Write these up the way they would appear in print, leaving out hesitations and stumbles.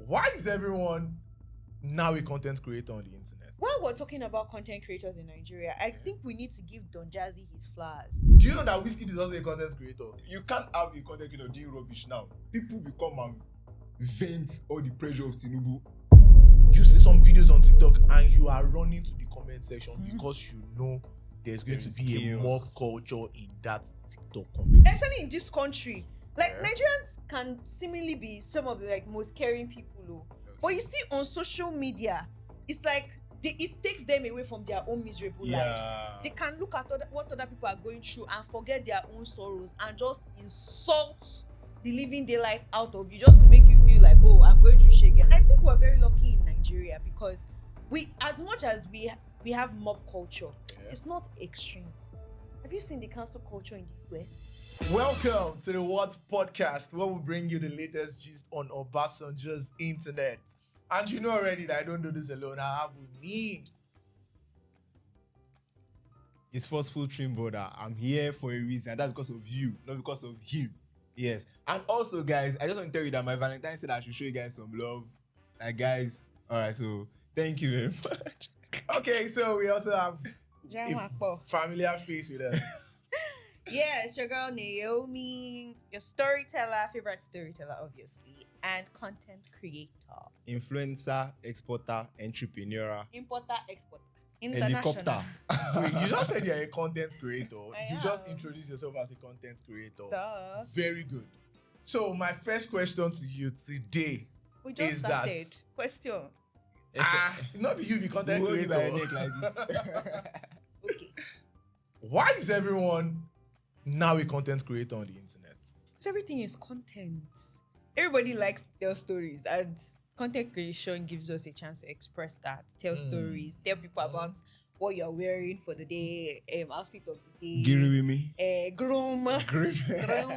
Why is everyone now a content creator on the internet? While we're talking about content creators in Nigeria, I think we need to give Don Jazzy his flowers. Do you know that Wizkid is also a content creator? You can't have a content creator doing rubbish now. People will come and vent all the pressure of Tinubu. You see some videos on TikTok and you are running to the comment section because you know there's going to be a mob culture in that TikTok comment. Especially in this country. Like, Nigerians can seemingly be some of the most caring people. But you see on social media, it's like it takes them away from their own miserable lives. They can look at what other people are going through and forget their own sorrows and just insult the living daylight out of you just to make you feel like, oh, I'm going through Shege. I think we're very lucky in Nigeria because we, as much as we have mob culture, it's not extreme. Have you seen the cancel culture in the US? Welcome to the WHOT podcast, where we bring you the latest gist on Obasanjo's internet. And you know already that I don't do this alone. I have with me His forceful trim brother. I'm here for a reason, and that's because of you, not because of him. Yes. And also, guys, I just want to tell you that my Valentine said I should show you guys some love. Like, guys, all right, so thank you very much. Okay, so we also have a familiar face with us. Yeah, it's your girl Naomi, your storyteller, favorite storyteller, obviously, and content creator. Influencer, exporter, entrepreneur, Importer, exporter. helicopter. Wait, you just said you're a content creator. I You am. just introduced yourself as a content creator. Duh. Very good. So my first question to you today We just is started. Question. not you be content Hold you by your creator. neck like this. Okay. Why is everyone now a content creator on the internet? So everything is content. Everybody likes to tell stories, and content creation gives us a chance to express that, tell stories, tell people about what you're wearing for the day, outfit of the day. Giri with me. Groom. Grim. Get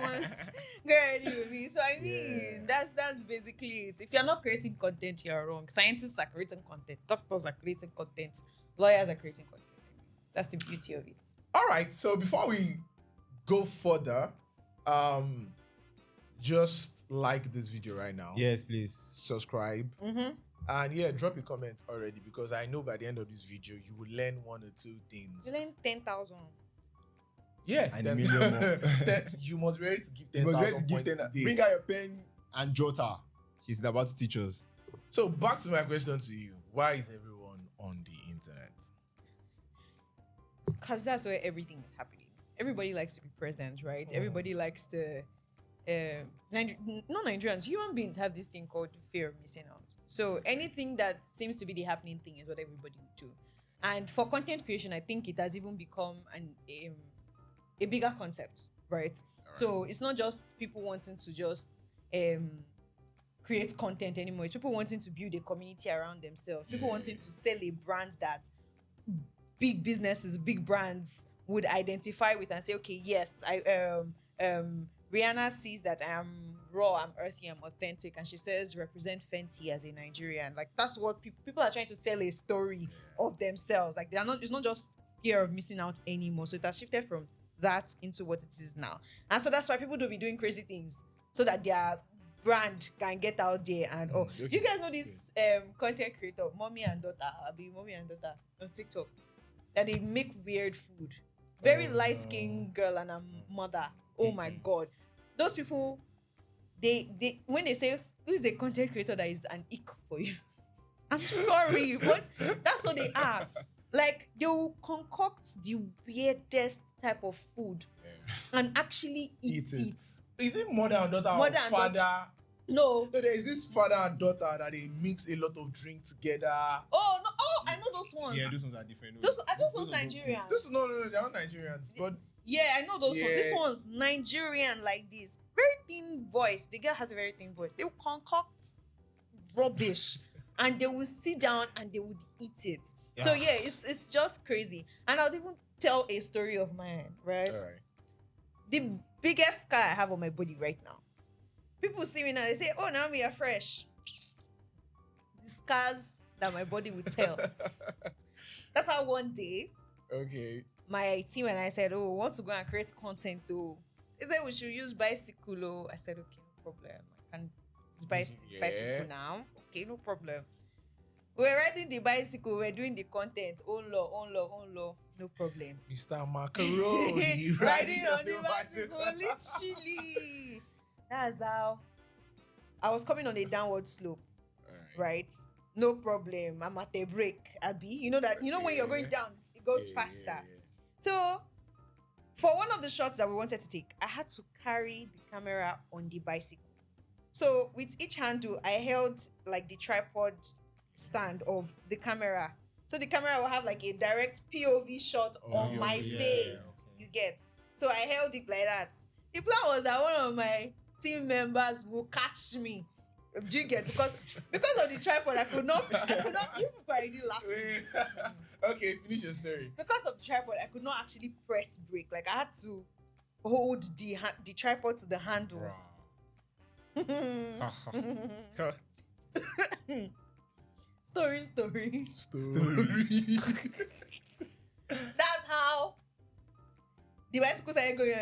ready with me. So I mean, that's basically it. If you're not creating content, you're wrong. Scientists are creating content. Doctors are creating content. Lawyers are creating content. That's the beauty of it. All right. So before we go further, just like this video right now. Yes, please. Subscribe. And drop your comments already, because I know by the end of this video you will learn one or two things. You learn 10,000. Yeah, And a million more. You must be ready to give You must 10,000 ready to give points 10. today. Bring out your pen and jotter. She's about to teach us. So back to my question to you: why is everyone on the internet? Because that's where everything is happening. Everybody likes to be present, right? Everybody likes to... not Nigerians, human beings have this thing called fear of missing out. So anything that seems to be the happening thing is what everybody would do. And for content creation, I think it has even become a bigger concept, right? So it's not just people wanting to just create content anymore. It's people wanting to build a community around themselves. People wanting to sell a brand that big businesses, big brands would identify with and say, okay, yes, Rihanna sees that I am raw, I'm earthy, I'm authentic, and she says represent Fenty as a Nigerian. Like, that's what people are trying to sell a story of themselves. Like, it's not just fear of missing out anymore. So it has shifted from that into what it is now. And so that's why people don't be doing crazy things so that their brand can get out there. And you guys know this content creator, mommy and daughter on TikTok, that they make weird food. Very light-skinned girl and a mother. Oh my God. Those people, they when they say, who is a content creator that is an ick for you? I'm sorry, but that's what they are. Like, they will concoct the weirdest type of food and actually eat it. Is it mother and daughter or father? No. No, there is this father and daughter that they mix a lot of drink together. Oh, no. Oh, I know those ones. Yeah, those ones are different. Those Nigerians. No, they're not Nigerians. But yeah, I know those ones. This one's Nigerian like this. Very thin voice. The girl has a very thin voice. They will concoct rubbish and they will sit down and they would eat it. Yeah. So yeah, it's just crazy. And I'll even tell a story of mine, right? all right. The biggest scar I have on my body right now. People see me now, they say, oh, Naomi, you're fresh. The scars that my body would tell. That's how one day, my team and I said, oh, we want to go and create content though. They said we should use bicycle. I said, okay, no problem. I can use bicycle now. Okay, no problem. We're riding the bicycle, we're doing the content. On law. No problem. Mr. Macaroni Riding on the bicycle, literally. That's how I was coming on a downward slope, right? No problem. I'm at a break, Abby. You know that, when you're going down, it goes faster. Yeah. So, for one of the shots that we wanted to take, I had to carry the camera on the bicycle. So, with each handle, I held like the tripod stand of the camera. So, the camera will have like a direct POV shot of my face. You get? So, I held it like that. The plan was that one of my team members will catch me. Do you get? Because of the tripod, I could not. You people are already laughing. Okay, finish your story. Because of the tripod, I could not actually press brake. Like I had to hold the tripod to the handles. Story. That's how the bicycle started going.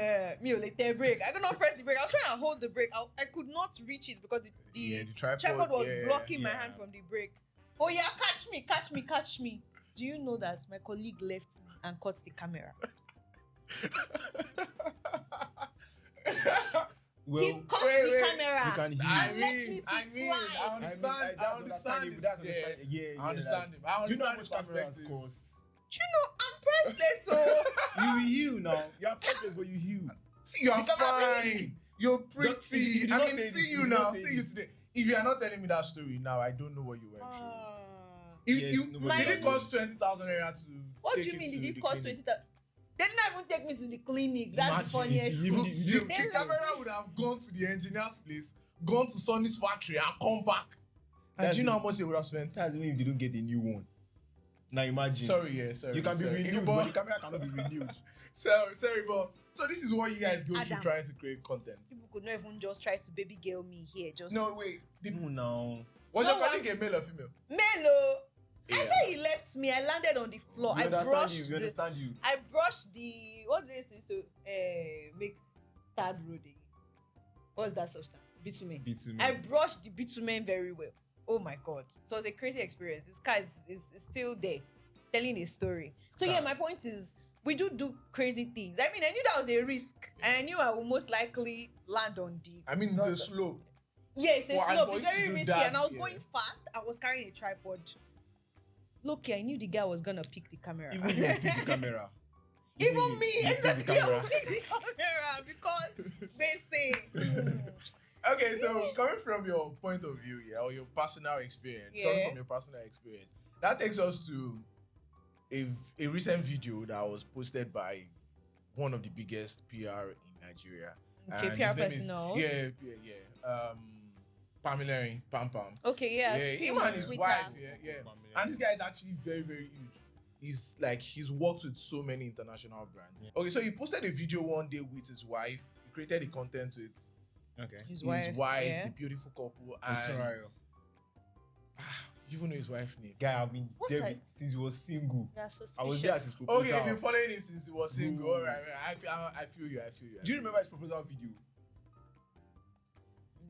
Me later brake. I could not press the brake. I was trying to hold the brake. I could not reach it because the tripod was blocking my hand from the brake. Oh yeah, catch me. Do you know that my colleague left me and caught the camera? Well, he caught the camera. You can hear. I understand. That's understandable. Yeah, I understand him. I Do you know how understand much the cameras perspective. cost? Do you know I'm pressless, so You now. You're pressless, but you heal. See, you're The camera fine. You're pretty. You did I not mean, say see this. you You did now. not say See you this. today. If you are not telling me that story now, I don't know what you went through. Yes, nobody Did it knows. cost 20,000 naira to? What do take you mean? to Did the it cost clinic? 20,000? They did not even take me to the clinic. That's Imagine, the funniest. you- thing. you- The They camera would have gone to the engineer's place, gone to Sonny's factory, and come back. And That's do you know it. how much they would have spent? That's when if they don't get a new one. Now imagine. Sorry. You can be renewed, but the camera cannot be renewed. Sorry, but so this is what you guys go through Adam. trying to create content. People could not even just try to baby girl me here. Just No, wait. No. Was No, your colleague a male or female? Melo. I Yeah. said he left me. I landed on the floor. We I understand you. I brushed the what do they say to make third road again? What's that substance? Bitumen. Bitumen. I brushed the bitumen very well. Oh my god. So it was a crazy experience. This guy is still there telling a story. So yeah, my point is we do crazy things. I mean, I knew that was a risk. And I knew I would most likely land on the I mean, it's a slope. Yeah, it's a For- and slope. for It's you to very do risky. that, And I was yeah. going fast. I was carrying a tripod. Look, I knew the guy was gonna pick the camera. Even you pick the camera. Even me, you pick the exactly. I camera. will pick the camera because they say. Okay, so coming from your point of view, or your personal experience, that takes us to a recent video that was posted by one of the biggest PR in Nigeria. Okay, And PR his name is- personals. Yeah. Pamilerin, Pam. Okay, yeah, see him him on and his Twitter. wife, yeah. And this guy is actually very, very huge. He's worked with so many international brands. Yeah. Okay, so he posted a video one day with his wife. He created the content with Okay. His his wife, yeah. the beautiful couple, It's and alright. you even know his wife's name. Guy, I've been What there type? since he was single. Yeah, I was there at his proposal. Okay, you've been following him since he was single. Bro. All right, I feel you. Do you remember his proposal video?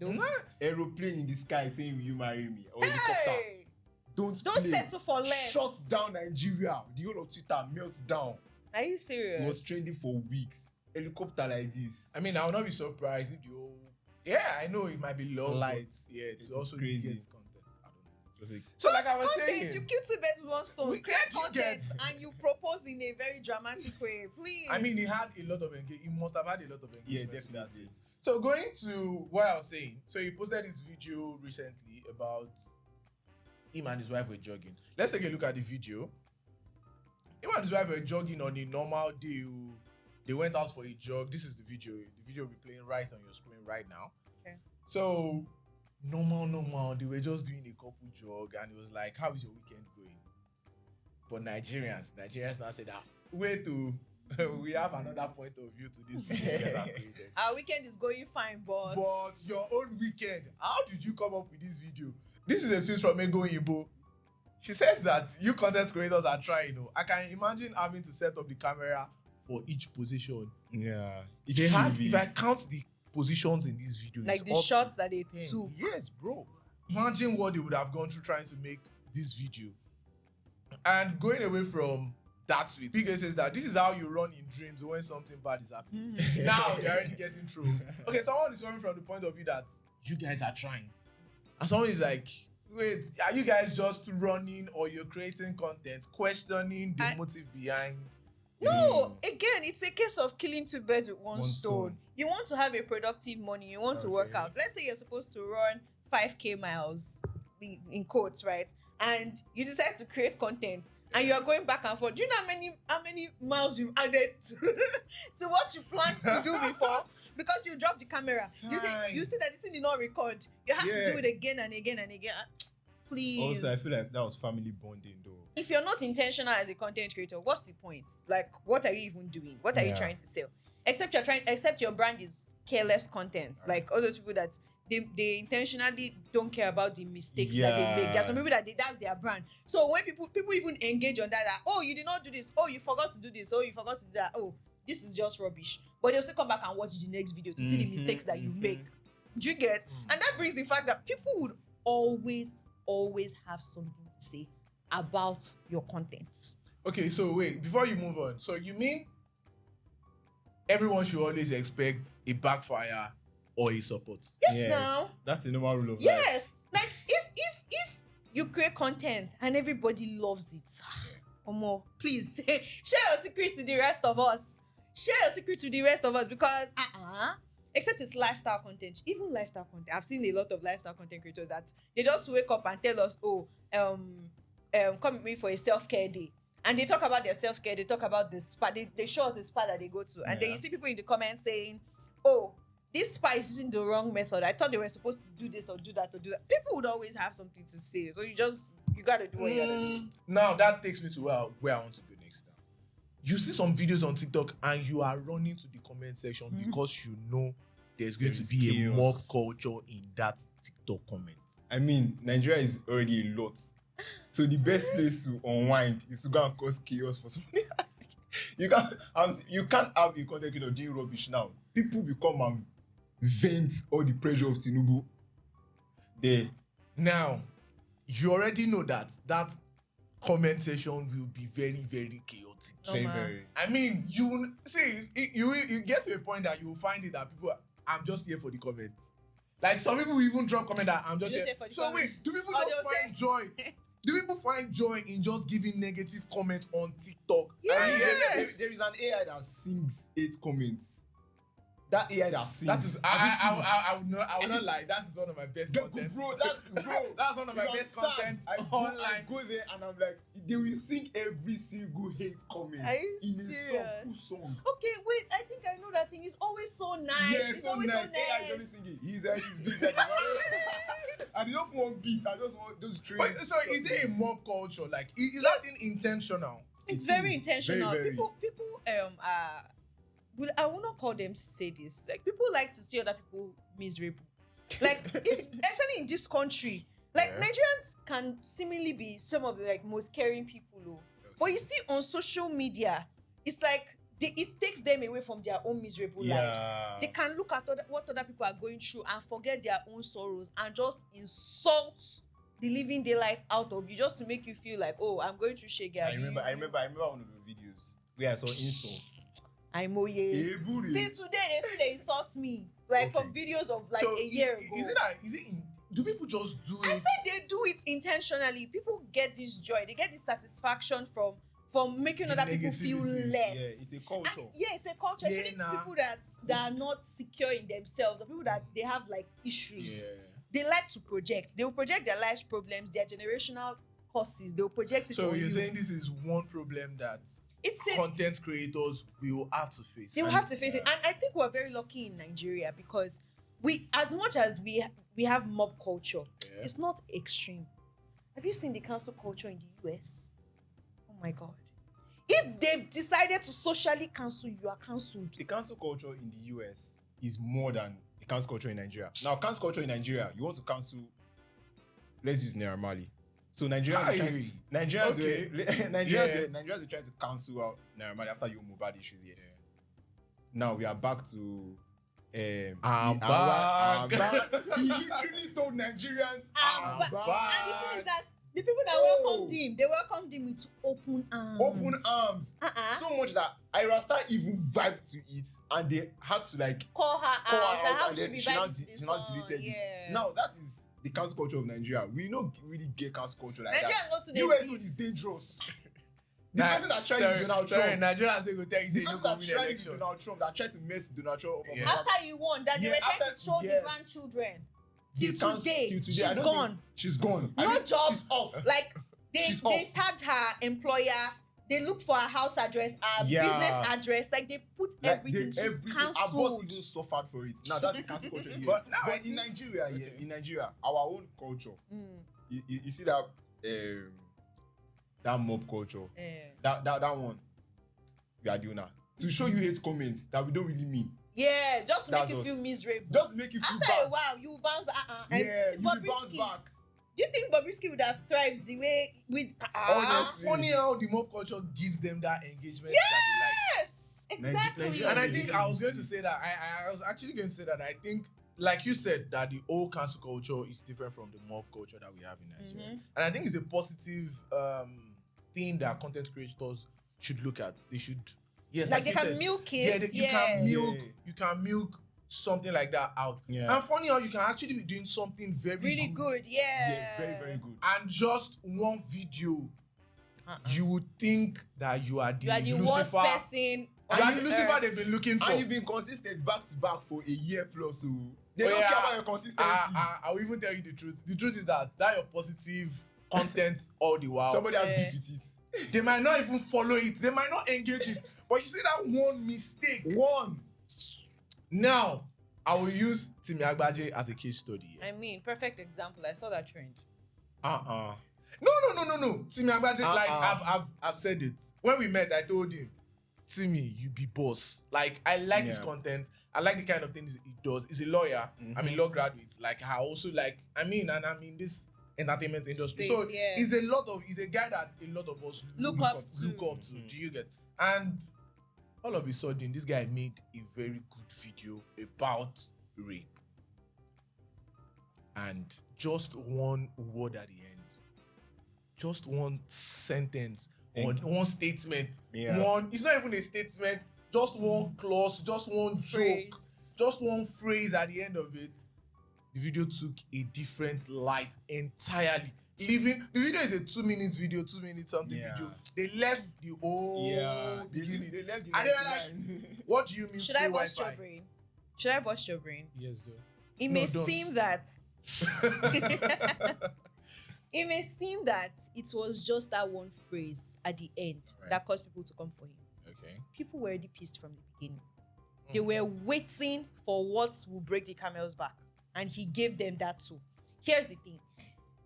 No. Aeroplane in the sky saying, "Will you marry me?" Or helicopter. Hey, Don't don't play. settle for less. Shut down Nigeria. The whole of Twitter melts down. Are you serious? It was trending for weeks. Helicopter like this. I mean, I will not be surprised if the whole. Yeah, I know it might be low. Light. But yeah, it's It also is crazy. get content. I don't know. Just like, So, like I was Content, saying, you kill two birds with one stone. We Create get- content and you propose in a very dramatic way. Please. I mean, he had a lot of engagement. He must have had a lot of engagement. yeah, with that definitely. tweet. So going to what I was saying, so he posted this video recently about him and his wife were jogging. Let's take a look at the video. Him and his wife were jogging on a normal day. They went out for a jog. This is the video. The video will be playing right on your screen right now. Okay. So normal. They were just doing a couple jog, and it was like, "How is your weekend going?" But Nigerians now say that, "Wait to." We have another point of view to this video you guys have created. Our weekend is going fine, but Your own weekend, how did you come up with this video? This is a tweet from Ego Ibo. She says that you content creators are trying. I can imagine having to set up the camera for each position. Yeah. If I count the positions in this video, like it's the up shots to that they 10. took. Yes, bro. Imagine what they would have gone through trying to make this video. And going away from that tweet, Big says that this is how you run in dreams when something bad is happening. Now they're already getting trolls. Okay, someone is coming from the point of view that you guys are trying. And someone is like, wait, are you guys just running or you're creating content, questioning the motive behind? No, again, it's a case of killing two birds with one stone. You want to have a productive morning, you want to work out. Let's say you're supposed to run 5k miles in quotes, right? And you decide to create content and you are going back and forth. Do you know how many miles you've added to what you planned to do before? Because you dropped the camera. You see that this thing did not record. You have to do it again and again and again. Please. Also, I feel like that was family bonding though. If you're not intentional as a content creator, what's the point? Like, what are you even doing? What are you trying to sell? Except your brand is careless content. Like all those people that they intentionally don't care about the mistakes that they make. There's some people that's their brand. So when people even engage on that, oh, you did not do this. Oh, you forgot to do this. Oh, you forgot to do that. Oh, this is just rubbish. But they'll still come back and watch the next video to see the mistakes that you make. Do you get? And that brings the fact that people would always have something to say about your content. Okay, so wait, before you move on, so you mean everyone should always expect a backfire or a support? Yes. Now that's a normal rule of life. Yes, like if you create content and everybody loves it, please share your secret to the rest of us. Share your secret to the rest of us because except it's lifestyle content. Even lifestyle content, I've seen a lot of lifestyle content creators that they just wake up and tell us, come with me for a self-care day. And they talk about their self-care, they talk about the spa, they show us the spa that they go to. And then you see people in the comments saying, oh, this spa is using the wrong method. I thought they were supposed to do this or do that or do that. People would always have something to say. So you gotta do what you gotta do. Now that takes me to where I want to go next time. You see some videos on TikTok and you are running to the comment section because you know there's going to be a mob culture in that TikTok comment. I mean, Nigeria is already a lot. So the best place to unwind is to go and cause chaos for somebody. You can't have a content creator doing rubbish now. People will come and vent all the pressure of Tinubu there. Now, you already know that comment section will be very, very chaotic. Very. I mean, you see, you get to a point that you will find it that people, I'm just here for the comments. Like some people will even drop comment that I'm just here. So wait, do people just find joy? Do people find joy in just giving negative comment on TikTok? Yes. There is an AI that sings 8 comments. That AI that sings. That is, I would not lie. That is one of my best content. That's one of my best content online. I go there and I'm like, they will sing every single hate comment in a full song. Okay, wait. I think I know that thing. It's always so nice. Yeah, it's so nice. AI is singing. He's beat like I don't want beat. I just want those trains. But sorry, is there a mob culture? Like, is that thing intentional? It's very intentional. Very, very. People I will not call them sadists. Like people like to see other people miserable. Like especially in this country, like Nigerians can seemingly be some of the like most caring people. But you see on social media, it's like it takes them away from their own miserable lives. They can look at what other people are going through and forget their own sorrows and just insult the living daylight out of you just to make you feel like, oh, I'm going through Shege. I remember one of your videos where I saw insults. I'm Oye. Since today they insult me like from videos of like a year ago. Do people just do it? I said they do it intentionally. People get this joy, they get this satisfaction from making other people feel less. Yeah, it's a culture. It's a culture. Especially people that are not secure in themselves, or people that they have like issues. Yeah. They like to project. They will project their life's problems, their generational causes. They will project it. So you're saying this is one problem that content creators will have to face. They will have to face it. And I think we're very lucky in Nigeria because as much as we have mob culture, it's not extreme. Have you seen the cancel culture in the US? Oh my God. If they've decided to socially cancel, you are cancelled. The cancel culture in the US is more than the cancel culture in Nigeria. Now, cancel culture in Nigeria, you want to cancel, let's use Naira Marley. So Nigerians were trying to cancel out Naira Marley after your Mohbad issues here. Now we are back to I'm I'm back. back. He literally told Nigerians, I'm But- back. And the thing is that the people that welcomed him, they welcomed him with open arms. Open arms. Uh-uh. So much that Irasta even vibed to it, and they had to like Call her call out. her out, How and should then we she vibe now, to she this now song? deleted Yeah. it. Now that is the cancel culture of Nigeria. We don't really get cancel culture like Nigeria that. not today. US is dangerous. The person that tried with Donald Trump. Nigerians they go tell you say The you person no that go win tried with election. Donald Trump, that tried to mess Donald Trump up. Yeah. After you won, that they Yeah, were trying after- to show yes. the grandchildren. Till They cancel- today, till today. I she's don't gone. think- She's gone. No job. She's off. Like they She's they off. tagged her employer. They looked for her house address, her Yeah. business address. Like they put Like, everything. She's Our boss cancelled. even suffered for it. Now that's the cancel culture. Here. But now I in think- Nigeria, okay. in Nigeria, our own culture. Mm, You see that that mob culture. eh. That one we are doing now to show you hate comments that we don't really mean. Yeah, just to make That's you us. feel miserable. Just make you feel After bad. a while, you bounce back. And Yeah, you will bounce Bobrisky, back. do you think Bobrisky would have thrived the way with? Honestly. Funny how the mob culture gives them that engagement that they like. Yes, exactly. Nigeria- And I Yeah, think yeah, I was yeah. going to say that I was actually going to say that I think, like you said, that the old cancel culture is different from the mob culture that we have in Nigeria, and I think it's a positive thing that content creators should look at. They should, yes, like they you can said, milk yeah, it. you can milk, Yeah. you can milk something like that out. Yeah. And funny how you can actually be doing something very really good. Yeah. Yeah, very, very good. and just one video, Uh-uh. you would think that you are the, You are the worst Lucifer. person. You on are the the Lucifer earth. they've been looking for. And you've been consistent back to back for a year plus. So they Oh, don't yeah. care about your consistency. I will even tell you the truth. The truth is that your positive content all the while, Somebody has Yeah. beef with it. they might not even follow it. They might not engage it. But you see that one mistake. One. Now, I will use Timi Agbaje as a case study. I mean, perfect example. I saw that trend. No. Timi Agbaje, like I've said it. When we met, I told him, Timi, you be boss. Like I like his Yeah. content. I like the kind of things he does. He's a lawyer. I'm a law graduate. Like I also like. I'm in this entertainment industry. Space, So yeah. he's a guy that a lot of us Look up to. Do you get? And all of a sudden, this guy made a very good video about rape. And just one word at the end, just one sentence, one statement, Yeah. it's not even a statement, just one clause, just one joke, Phrase. just one phrase at the end of it. The video took a different light entirely. Leaving the video is a 2 minutes video, 2 minutes something Yeah. video. They left the whole beginning. They left the And they were like, 99. what do you mean? Should I free bust your Wi-Fi? brain? Should I bust your brain? Yes, though. It No, may don't. seem that it may seem that it was just that one phrase at the end Right. that caused people to come for him. Okay. People were already pissed from the beginning. They were waiting for what will break the camel's back, and he gave them that too. Here's the thing: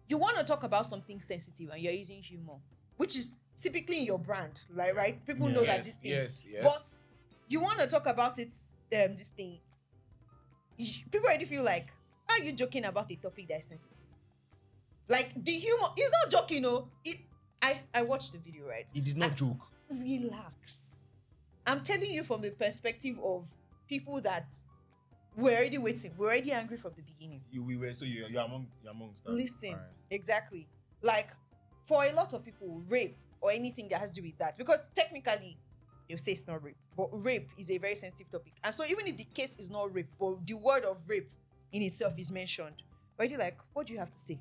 you want to talk about something sensitive, and you're using humor, which is typically in your brand, like right? People know that this thing. Yes. But you want to talk about it, this thing. People already feel like, are you joking about a topic that is sensitive? Like the humor, he's not joking, no. I watched the video, right? He did not joke. Relax. I'm telling you from the perspective of people that were already waiting, we're already angry from the beginning. You're amongst that. Listen, Alright. exactly. Like for a lot of people, rape or anything that has to do with that, because technically they'll say it's not rape, but rape is a very sensitive topic. And so even if the case is not rape, but the word of rape in itself is mentioned, already like, what do you have to say?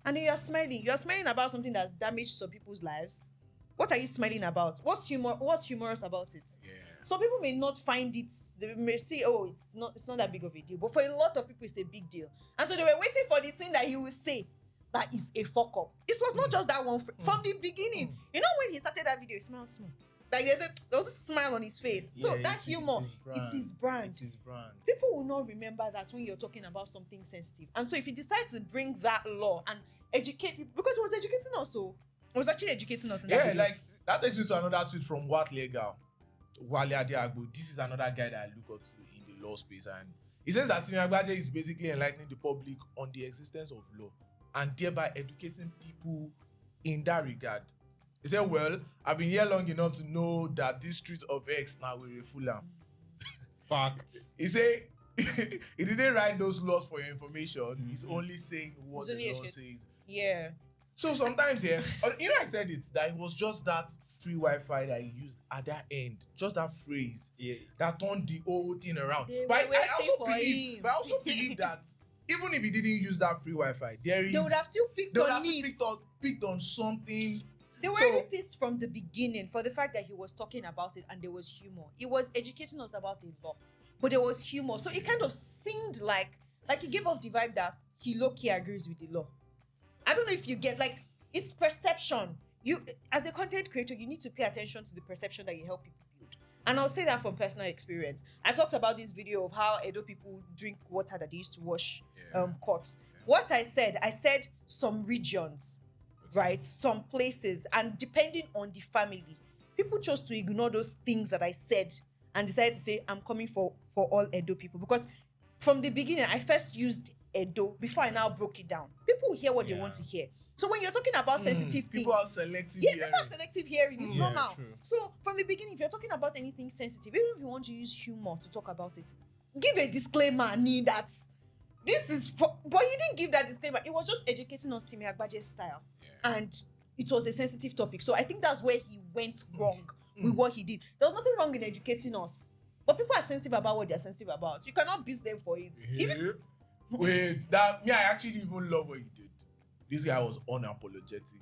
And then you're smiling. You're smiling about something that's damaged some people's lives. What are you smiling about? What's humorous about it? Yeah. Some people may not find it. They may say, "Oh, it's not that big of a deal." But for a lot of people, it's a big deal. And so they were waiting for the thing that he will say that is a fuck up. It was not just that one from the beginning. You know, when he started that video, he smiled small. Like there was a smile on his face. So Yeah, that humor, it's his brand. it's his brand. It's his brand. People will not remember that when you're talking about something sensitive. And so if you decide to bring that law and educate people, because it was educating us, so it was actually educating us in that Yeah, video. like that takes me to another tweet from WHOT Legal. Wale Adeagbo. This is another guy that I look up to in the law space, and he says that Timi Agbaje is basically enlightening the public on the existence of law and thereby educating people in that regard. He said, well, I've been here long enough to know that this street of X now will refull am. Facts. He said, he didn't write those laws for your information. He's only saying what It's the only law a- says. Yeah. So sometimes, I said it that it was just that free Wi-Fi that he used at that end, just that phrase that turned the whole thing around. They But were waiting for him. I also believe that even if he didn't use that free Wi-Fi, They would have still picked on it. picked on something. They were already pissed from the beginning for the fact that he was talking about it and there was humor. He was educating us about the law, but there was humor. So it kind of seemed like he gave off the vibe that he low-key agrees with the law. I don't know if you get, like, it's perception. You, as a content creator, you need to pay attention to the perception that you help people build. And I'll say that from personal experience. I talked about this video of how Edo people drink water that they used to wash corpse. What I said some regions, right? Some places, and depending on the family, people chose to ignore those things that I said and decided to say, I'm coming for all Edo people. Because from the beginning, I first used Edo before I now broke it down. People hear what they want to hear. So when you're talking about sensitive people things, are selective people have selective hearing. It's normal. True. So from the beginning, if you're talking about anything sensitive, even if you want to use humor to talk about it, give a disclaimer. Need that this is for. But he didn't give that disclaimer. It was just educating us Timi Agbaje's style, and it was a sensitive topic. So I think that's where he went wrong with what he did. There was nothing wrong in educating us, but people are sensitive about what they're sensitive about. You cannot beat them for it. If it's, Wait, that me, I actually even love what he did. This guy was unapologetic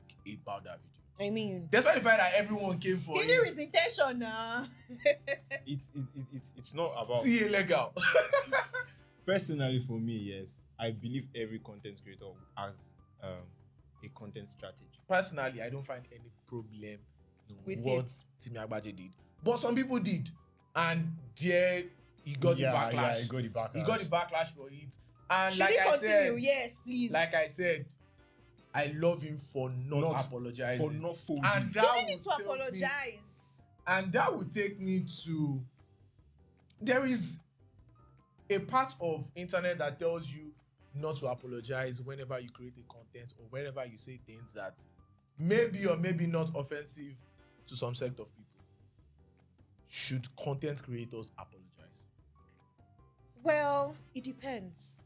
about that video. I mean, Despite the fact that everyone came for he him. knew his intention. It's not about. See illegal. Personally, for me, yes, I believe every content creator has a content strategy. Personally, I don't find any problem With what it. Timi Agbaje did. But some people did. And there he got the backlash. Yeah, he got the backlash. He got the backlash for it. And Should like he I continue? said, Yes, please. like I said, I love him for not apologizing. For not folding. And he that didn't need to would take me- apologize. And that would take me to, there is a part of internet that tells you not to apologize whenever you create a content or whenever you say things that maybe or maybe not offensive to some sect of people. Should content creators apologize? Well, it depends.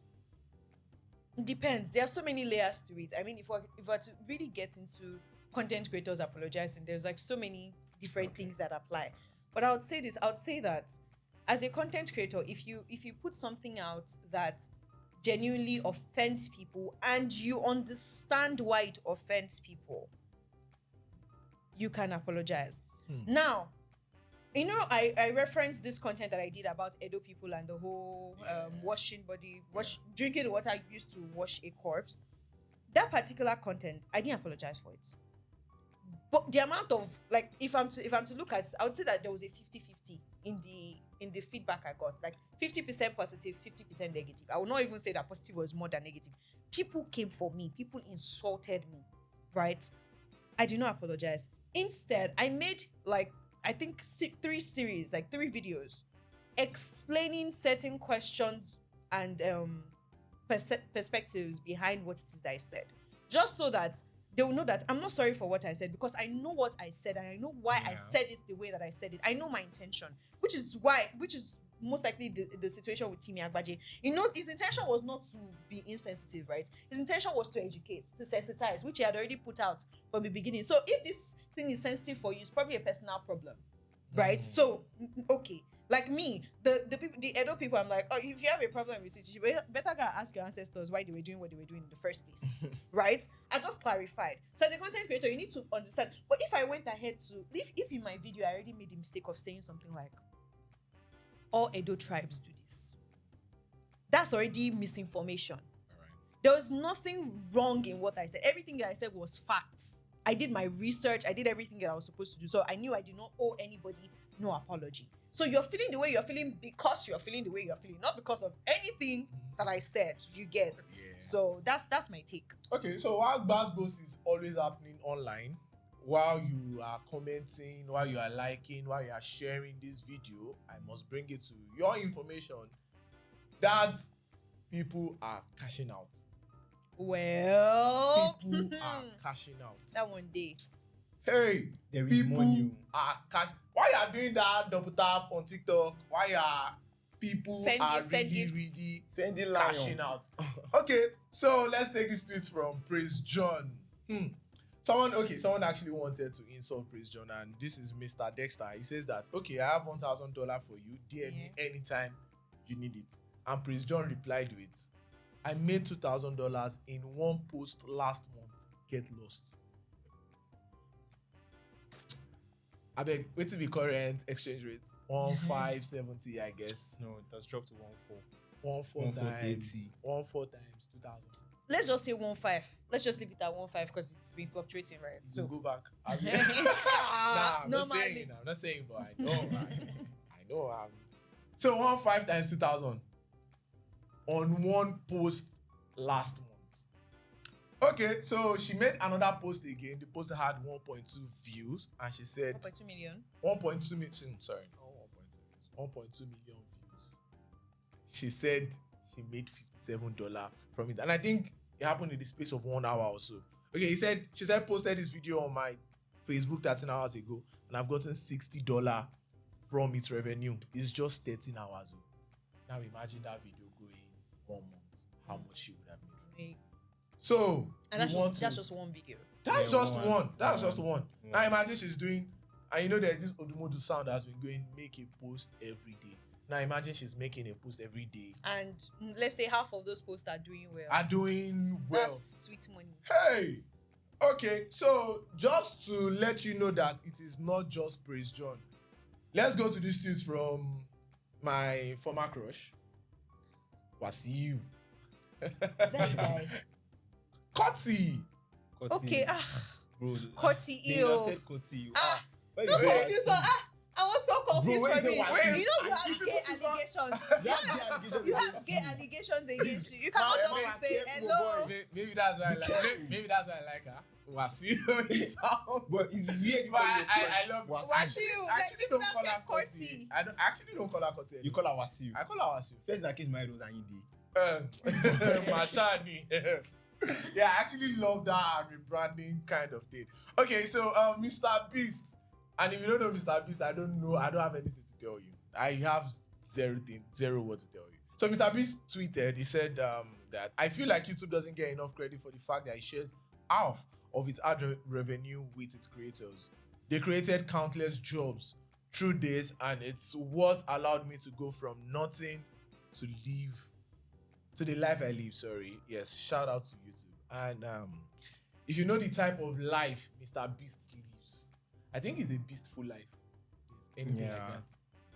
It depends. There are so many layers to it. I mean, if we're to really get into content creators apologizing, there's like so many different things that apply. But I would say this. I would say that as a content creator, if you put something out that genuinely offends people and you understand why it offends people, you can apologize. Now, you know, I referenced this content that I did about Edo people and the whole drinking the water used to wash a corpse. That particular content, I didn't apologize for it. But the amount of, like, if I'm to look at, I would say that there was a 50-50 in the feedback I got. Like 50% positive, 50% negative. I would not even say that positive was more than negative. People came for me. People insulted me, right? I did not apologize. Instead, I made I think 3 videos explaining certain questions and perspectives behind what it is that I said, just so that they will know that I'm not sorry for what I said, because I know what I said and I know why I said it the way that I said it. I know my intention, which is most likely the situation with Timi Agbaje. He knows his intention was not to be insensitive, right? His intention was to educate, to sensitize, which he had already put out from the beginning. So if this thing is sensitive for you, it's probably a personal problem, right? So okay, like me, the people, the Edo people, I'm like, oh, if you have a problem with it, you better go and ask your ancestors why they were doing what they were doing in the first place, right? I just clarified. So as a content creator, you need to understand. But if I went ahead to, if in my video I already made the mistake of saying something like, all Edo tribes do this, that's already misinformation. There was nothing wrong in what I said. Everything that I said was facts. I did my research. I did everything that I was supposed to do. So I knew I did not owe anybody no apology. So you're feeling the way you're feeling because you're feeling the way you're feeling, not because of anything that I said. You get? Yeah. So that's my take. Okay, so while Basbos is always happening online, while you are commenting, while you are liking, while you are sharing this video, I must bring it to your information that people are cashing out. Well, People are cashing out. that one day. Hey, There is people money. are cash. Why you are doing that double tap on TikTok? Why you are people Send are gifts, send really, gifts. really Sending cashing lion. out. Okay, so let's take this tweet from Praise John. Someone actually wanted to insult Praise John, and this is Mr. Dexter. He says that, okay, I have $1,000 for you. DM me anytime you need it. And Praise John replied with, I made $2,000 in one post last month. Get lost. I beg, wait till the current exchange rate. 1,570, I guess. No, it has dropped to 1.4. 1,4 times 2,000. Let's just say 1.5. Let's just leave it at 1.5 because it's been fluctuating, right? So So go back. I'm normally. not saying, but I know. I know. So 1.5 times 2,000 on one post last month. Okay, so she made another post again. The post had 1.2 views, and she said 1.2 million. 1.2 million. Sorry, not 1.2 million views. She said she made $57 from it, and I think it happened in the space of 1 hour or so. Okay, she said posted this video on my Facebook 13 hours ago, and I've gotten $60 from its revenue. It's just 13 hours. Now imagine that video going 1 month, how much she would have made from it. So And that's just one video. That's just one. That's just One. one. Now imagine she's doing, and you know there's this Odumodu sound that's been going, make a post every day. Now imagine she's making a post every day. And let's say half of those posts are doing well. Are doing well. That's sweet money. Hey! Okay, so just to let you know that it is not just Praise John. Let's go to this tweet from my former crush. Wasiu. Is that a guy? Koti. Okay, Bro, Koti, they ew. have said Koti. No Where you confused. at? I was so confused Bro, where for is me. the Wasiu? You know you have People gay super- allegations. You have gay allegations against you. You cannot just say hello. Maybe that's why I like. Maybe that's why I like her. Wasiu. It sounds. But it's weird. But I love Wasiu. I Like, actually people don't call have her said Koti. Koti. I actually don't call her Koti. You call her Wasiu. I call her Wasiu. First, that case my was Andy. Mashani. Yeah, I actually love that rebranding kind of thing. Okay, so Mr. Beast. And if you don't know Mr. Beast, I don't have anything to tell you. I have zero what to tell you. So Mr. Beast tweeted, he said that I feel like YouTube doesn't get enough credit for the fact that it shares half of its ad revenue with its creators. They created countless jobs through this, and it's what allowed me to go from nothing to the life I live. Sorry. Yes, shout out to YouTube. And if you know the type of life Mr. Beast lives, I think it's a beastful life. It's anything like that.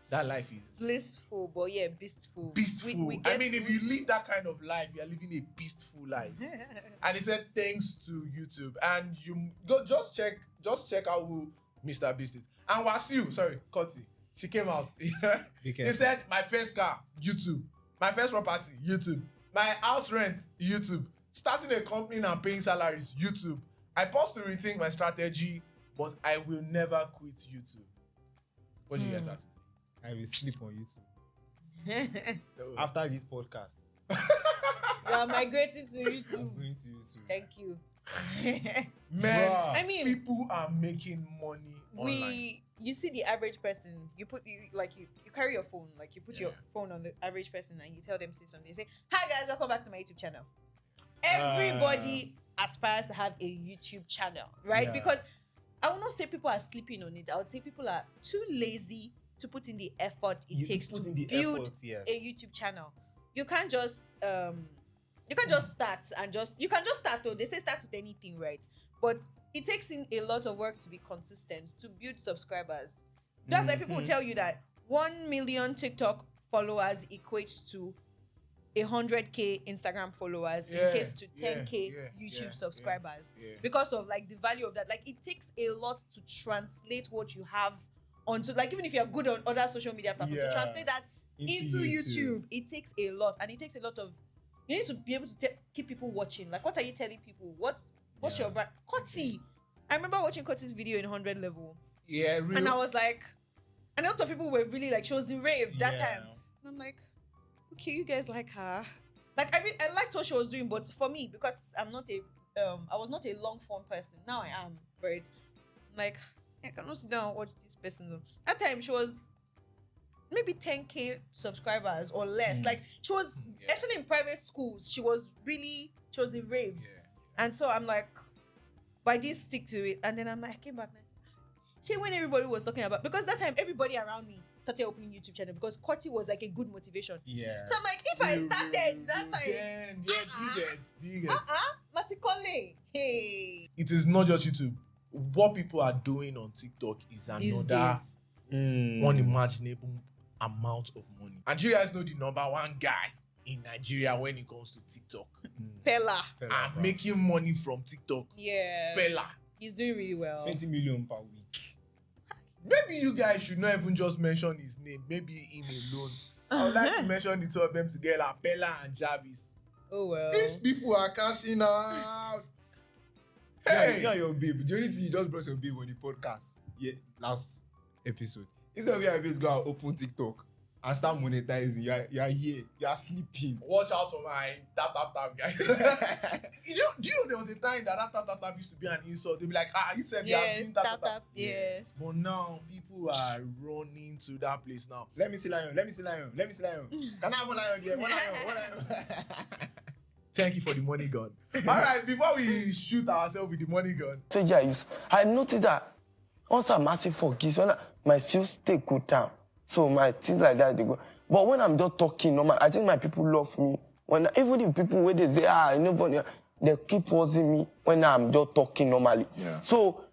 That life is Blissful, but yeah, beastful. beastful. We I mean, if you live that kind of life, you're living a beastful life. And he said thanks to YouTube. And you go just check out who Mr. Beast is. And Wasiu, sorry, Koti. She came out. He said, my first car, YouTube. My first property, YouTube. My house rent, YouTube. Starting a company and paying salaries, YouTube. I paused to rethink my strategy, but I will never quit YouTube. What do you guys have to say? I will sleep on YouTube. After this podcast, You are migrating to I'm YouTube. going to YouTube. Thank you. Man, Bruh. I mean, people are making money online. you see the average person, you carry your phone, like you put your Yeah. phone on the average person and you tell them say something. You say, hi guys, welcome back to my YouTube channel. Everybody aspires to have a YouTube channel, right? Yeah. Because I will not say people are sleeping on it. I would say people are too lazy to put in the effort it takes to build a YouTube channel. You can't just start and you can just start. They say start with anything, right? But it takes in a lot of work to be consistent, to build subscribers. That's why people will tell you that 1 million TikTok followers equates to 100K Instagram followers in case to 10K YouTube subscribers. Because of like the value of that. Like it takes a lot to translate what you have onto, like even if you're good on other social media platforms, to translate that into YouTube, it takes a lot. And it takes a lot of, you need to be able to keep people watching. Like what are you telling people? What's your brand? Koti. I remember watching Koti's video in 100 level. Yeah, real. And I was like, and a lot of people were really like, she was the rave that time. And I'm like, okay, you guys like her. Like I liked what she was doing, but for me, because I was not a long form person. Now I am, right? I'm like, I cannot sit down and watch this person. That time she was maybe 10K subscribers or less. Like she was actually in private schools. She was a rave. Yeah. And so I'm like, but I didn't stick to it. And then I came back and I said, when everybody was talking about, because that time everybody around me started opening YouTube channel because Korty was like a good motivation. Yeah. So I'm like, if I started that time, Do you get? Matikole, hey. It is not just YouTube. What people are doing on TikTok is These another days. unimaginable amount of money. And you guys know the number one guy in Nigeria when it comes to TikTok. Peller. I'm making money from TikTok. Yeah. Peller. He's doing really well. 20 million per week. Maybe you guys should not even just mention his name. Maybe him alone. I would like to mention the two of them together, Peller and Jarvis. Oh well. These people are cashing out. Hey, you and your babe. The only thing you just brought your babe on the podcast. Yeah, last episode. Instead of your babe go and open TikTok and start monetizing, you are here. You are sleeping. Watch out for my tap guys. Do you know there was a time that tap used to be an insult? They'd be like, you said you are doing tap. Yes. But now people are running to that place now. Let me see lion. Can I have one lion there? One lion. Thank you for the money gun. All right, before we shoot ourselves with the money gun. I noticed that once I'm asking for gifts, when my fuse take go down. So my things like that, they go. But when I'm just talking normal, I think my people love me. Even if people where they say, nobody, they keep pausing me when I'm just talking normally. Yeah. So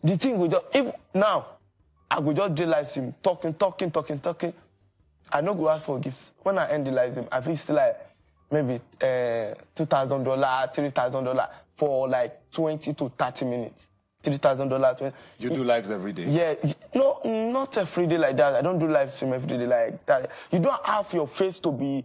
the thing will just, if now, I go just do live stream, talking. I no go ask for gifts. When I end the live stream, I feel still like maybe $2,000, $3,000 for like 20 to 30 minutes. $3,000. You do lives every day? Yeah. No, not every day like that. I don't do live stream every day like that. You don't have your face to be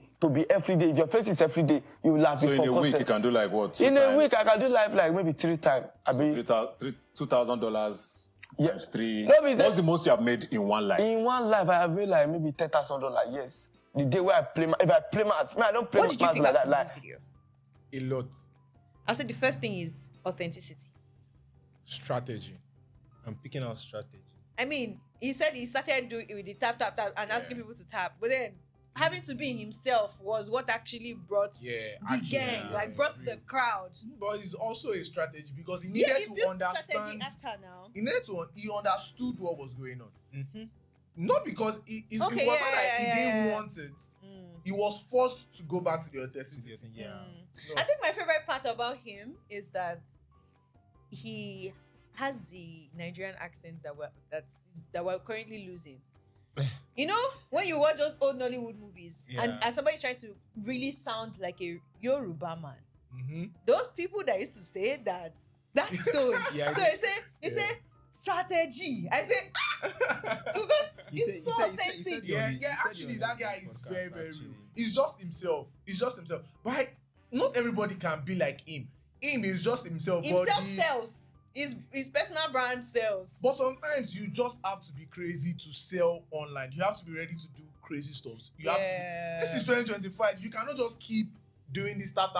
every day. If your face is every day, you will have so it for in a concept. week, you can do like what? In a week, I can do live like maybe 3 times. $2,000 Yeah. times 3. No, What's the most you have made in one life? In one live, I have made like maybe $10,000. Yes. The day where I play, if I play mass, I don't play What did you mass pick like up that. from this video? A lot. I said the first thing is authenticity. Strategy. I'm picking out strategy. I mean, he said he started doing it with the tap and asking people to tap, but then having to be himself was what actually brought the gang, brought the crowd. But it's also a strategy because he needed to understand. After now. He understood what was going on. Mm-hmm. Not because it was not that he didn't want it. He was forced to go back to the authenticity. Yeah. No. I think my favorite part about him is that he has the Nigerian accents that we're currently losing. You know, when you watch those old Nollywood movies and somebody's trying to really sound like a Yoruba man, those people that used to say that tone. So he say strategy. I say it's so authentic. Actually, that guy is very, very real. He's just himself. But not everybody can be like him. Him is just himself. Himself sells. His personal brand sells. But sometimes you just have to be crazy to sell online. You have to be ready to do crazy stuff. You have to. This is 2025. You cannot just keep doing this tap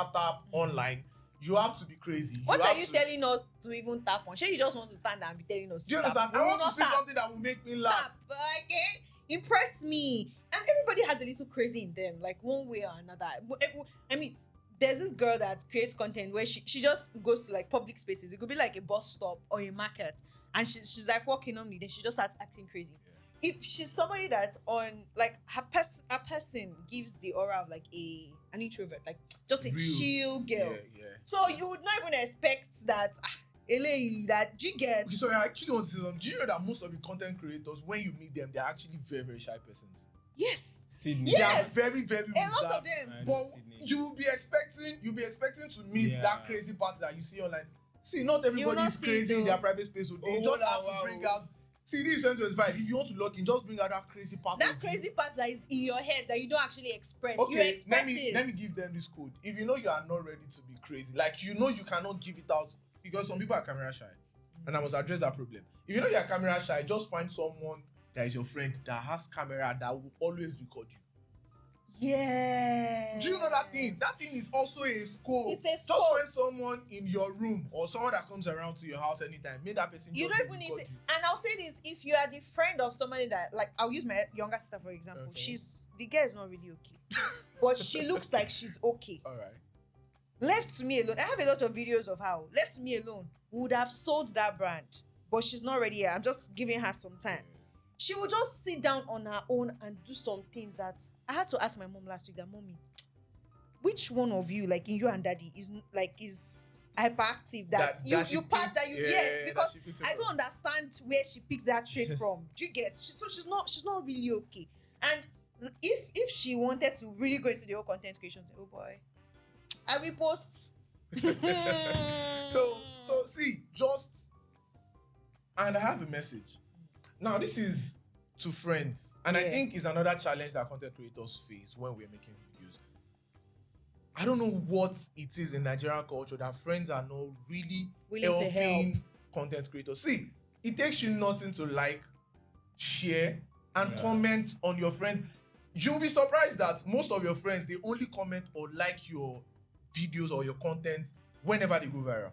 online. You have to be crazy. What are you telling us to even tap on? Sure, you just want to stand there and be telling us. Do you understand? I want to see something that will make me laugh. Tap, okay? Impress me. And everybody has a little crazy in them, like one way or another. I mean, there's this girl that creates content where she just goes to like public spaces. It could be like a bus stop or a market, and she's like walking on me. Then she just starts acting crazy. If she's somebody that's on like her person gives the aura of like an introvert, like just a chill girl. Yeah. So you would not even expect that. That do you get? Okay, so I actually want to say something. Do you know that most of the content creators, when you meet them, they're actually very, very shy persons? Yes. Sydney. They are very, very a lot of them. But you'll be expecting to meet that crazy part that you see online. See, not everybody is crazy in their private space. So they just have to bring out. See, this is 2025. If you want to log in, just bring out that crazy part. That crazy part that is in your head that you don't actually express. Okay, you express let me give them this code. If you know you are not ready to be crazy, like you know you cannot give it out because some people are camera shy, and I must address that problem. If you know you are camera shy, just find someone that is your friend that has camera that will always record you. Yeah. Do you know that thing? That thing is also a scope. It's a Just scope. find someone in your room or someone that comes around to your house anytime. Make that person. You just don't even need record to. you. And I'll say this: if you are the friend of somebody that, like, I'll use my younger sister for example. Okay. The girl is not really okay, but she looks like she's okay. All right. Left to me alone, I have a lot of videos of how left to me alone would have sold that brand, but she's not ready yet. I'm just giving her some time. She would just sit down on her own and do some things that I had to ask my mom last week. That, mommy, which one of you, like in you and daddy, is hyperactive? That you pass that you yes, because I don't understand where she picks that trait from. Do you get? She's not really okay. And if she wanted to really go into the whole content creation, say, oh boy, I will post. So see, just and I have a message. Now this is to friends, and I Yeah. think it's another challenge that content creators face when we're making videos. I don't know what it is in Nigerian culture that friends are not really Willing to helping content creators. See, it takes you nothing to like, share, and comment on your friends. You'll be surprised that most of your friends, they only comment or like your videos or your content whenever they go viral.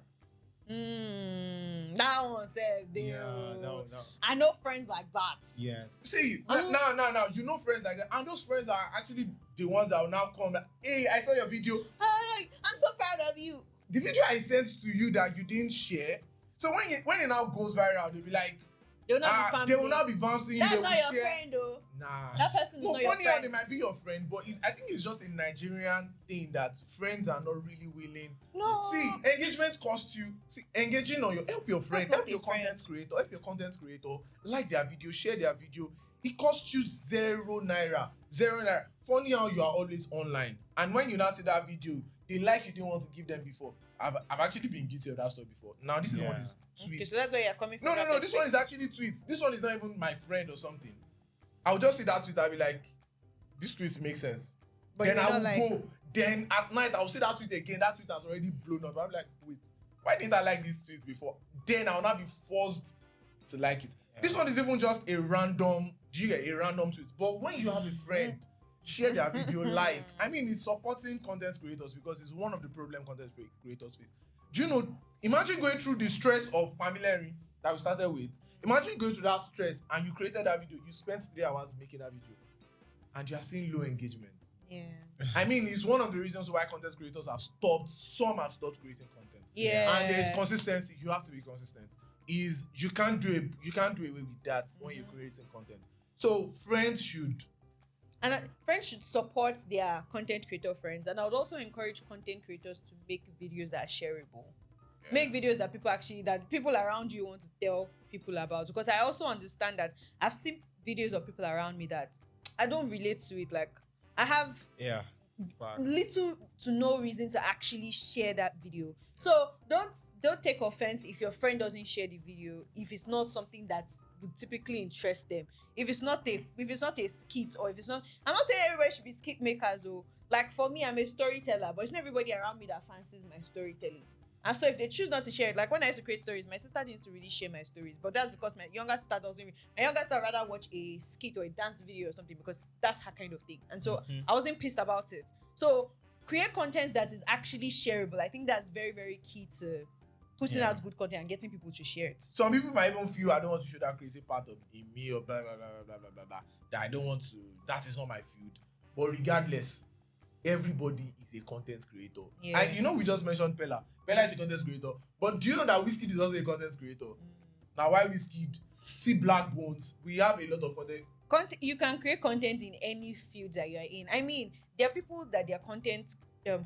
That one said, No. I know friends like that. Yes. See, now, you know friends like that, and those friends are actually the ones that will now come. Hey, I saw your video. Hey, I'm so proud of you. The video I sent to you that you didn't share. So when it now goes viral, they'll be like, They will not be they will not be vamping you. That's they will not your share. friend, though. Nah. That person is not your funny how friend. they might be your friend, but I think it's just a Nigerian thing that friends are not really willing. No. See, engagement costs you. See, engaging on help your friend, That's help not your a friend. content creator, like their video, share their video. It costs you 0 naira. 0 naira. Funny how you are always online. And when you now see that video, they like you didn't want to give them before. I've actually been guilty of that stuff before. Now this is one is tweets. Okay, so that's where you're coming from. No. This one is actually tweets. This one is not even my friend or something. I'll just see that tweet. I'll be like, this tweet makes sense. But Then you're I not will like- go. Then at night I'll see that tweet again. That tweet has already blown up. I'm like, wait, why didn't I like this tweet before? Then I'll not be forced to like it. This one is even just a random. Do you get a random tweet? But when you have a friend, share their video, like. I mean, it's supporting content creators because it's one of the problem content creators face. Do you know? Imagine going through the stress of Pamilerin that we started with. Imagine going through that stress and you created that video. You spent 3 hours making that video, and you are seeing low engagement. Yeah. I mean, it's one of the reasons why content creators have stopped. Some have stopped creating content. Yeah. And there's consistency. You have to be consistent. You can't do away with that when you're creating content. So friends should. And friends should support their content creator friends. And I would also encourage content creators to make videos that are shareable. Make videos that people around you want to tell people about. Because I also understand that I've seen videos of people around me that I don't relate to it. Like, I have little to no reason to actually share that video. So don't take offense if your friend doesn't share the video, if it's not something that would typically interest them. If it's not a skit, or if it's not, I'm not saying everybody should be skit makers. Or like, for me, I'm a storyteller, but it's not everybody around me that fancies my storytelling. And so if they choose not to share it, like when I used to create stories, my sister didn't really share my stories, but that's because my younger sister rather watch a skit or a dance video or something, because that's her kind of thing. And so I wasn't pissed about it. So create content that is actually shareable. I think that's very, very key to putting out good content and getting people to share it. Some people might even feel I don't want to show that crazy part of me or blah blah blah blah blah blah blah. That I don't want to. That is not my field. But regardless, everybody is a content creator. Yeah. And you know, we just mentioned Peller. Peller is a content creator. But do you know that Wizkid is also a content creator? Now, why Wizkid? See Black Bones. We have a lot of content. You can create content in any field that you're in. I mean, there are people that their content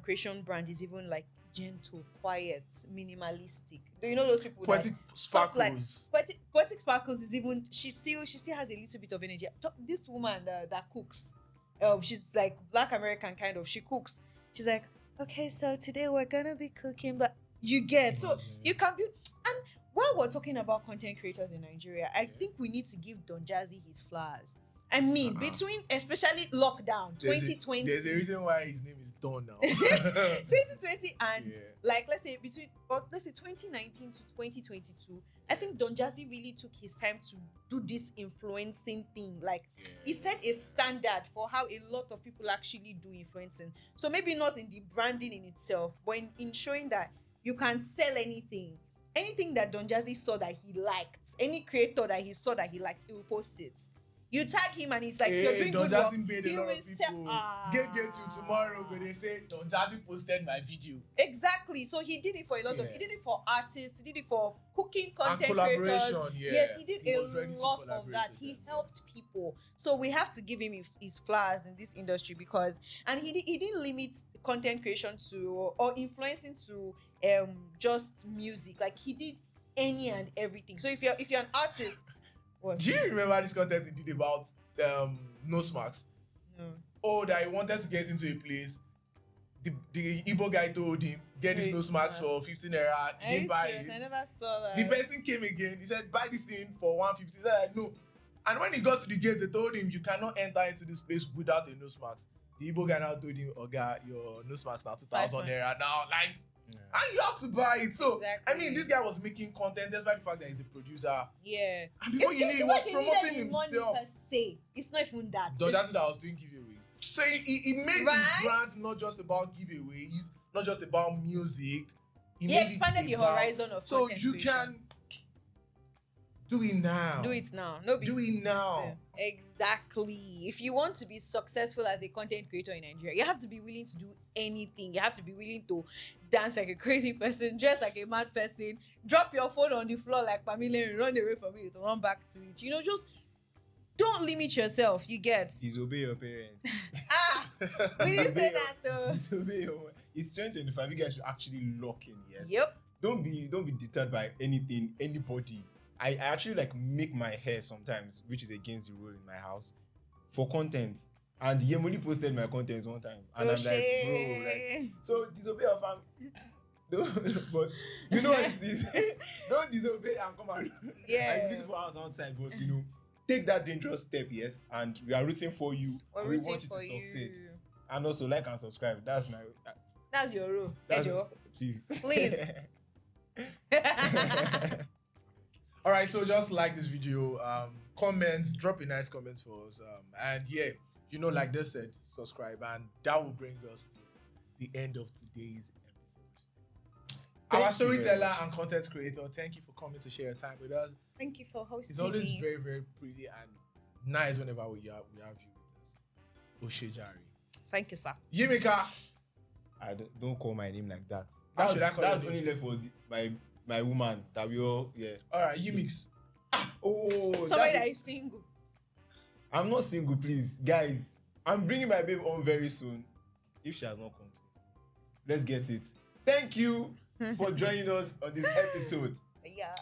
creation brand is even like gentle, quiet, minimalistic. Do you know those people? Poetic Sparkles. Poetic Sparkles is even, she still has a little bit of energy. This woman that cooks, she's like Black American kind of. She cooks. She's like, okay, so today we're gonna be cooking, but you get so you can build. And while we're talking about content creators in Nigeria, I think we need to give Don Jazzy his flowers. I mean, between especially lockdown, There's 2020. There's a reason why his name is Don now. 2020 and Yeah. like let's say 2019 to 2022, I think Don Jazzy really took his time to do this influencing thing. Like he set a standard for how a lot of people actually do influencing. So maybe not in the branding in itself, but in showing that you can sell anything. Anything that Don Jazzy saw that he liked, any creator that he saw that he liked, he will post it. You tag him and he's like, you're doing Don good work. Jazzy made He a lot will of people get you tomorrow, but they say Don Jazzy posted my video. Exactly. So he did it for a lot of. He did it for artists. He did it for cooking content collaboration, creators. yeah. Yes, he did He was ready a to lot of collaborate that. with He them, helped people. So we have to give him his flowers in this industry because, and he didn't limit content creation to or influencing to just music. Like he did any and everything. So if you're an artist, what? Do you remember this content he did about no smacks? No. Oh, that he wanted to get into a place. The Igbo guy told him, get this Wait, no smacks for 15 naira. Are He you didn't buy serious? I it. never saw that. The person came again. He said, buy this thing for 150. He said, no. And when he got to the gate, they told him, you cannot enter into this place without a no smacks. The Igbo guy now told him, Oga, your no smacks now 2,000 naira now. Like, and you have to buy it. So, Exactly. I mean, this guy was making content despite the fact that he's a producer. Yeah. And before you know, he was promoting Money himself. per se. It's not even that. Don Jazzy that was doing giveaways. So he made Right? his brand not just about giveaways, not just about music. He made it expanded the about- horizon of So content you creation. can do it now. Do it now. No, Do it now. Exactly. If you want to be successful as a content creator in Nigeria, you have to be willing to do anything. You have to be willing to dance like a crazy person, dress like a mad person, drop your phone on the floor like Pamilerin, run away from it, run back to it. You know, just don't limit yourself. You get. Disobey your parents. We didn't say that though. Disobey your. It's 2025. You guys should actually lock in. Yes. Yep. Don't be deterred by anything, anybody. I actually like make my hair sometimes, which is against the rule in my house, for content. And Yemoli posted my content one time, and I'm like, bro, like, so disobey your family. But you know what it is. Don't disobey and come and Yeah. like look for us outside. But you know, take that dangerous step, yes. And we are rooting for you. We're and we rooting want you for to you. succeed. And also like and subscribe. That's my. That's your rule. That's, Ejo. please. Please. All right, so just like this video, comments, drop a nice comments for us, and yeah, you know, like they said, subscribe, and that will bring us to the end of today's episode. Thank Our you very storyteller much. and content creator, thank you for coming to share your time with us. Thank you for hosting It's always me. very, very pretty and nice whenever we have you with us. Oshejari. Thank you, sir. Yimika. I don't call my name like that. How should I call That's your only left for my woman that we all All right, Yimix. Oh, Somebody that is single. I'm not single, please, guys. I'm bringing my babe on very soon. If she has not come, let's get it. Thank you for joining us on this episode. Yeah.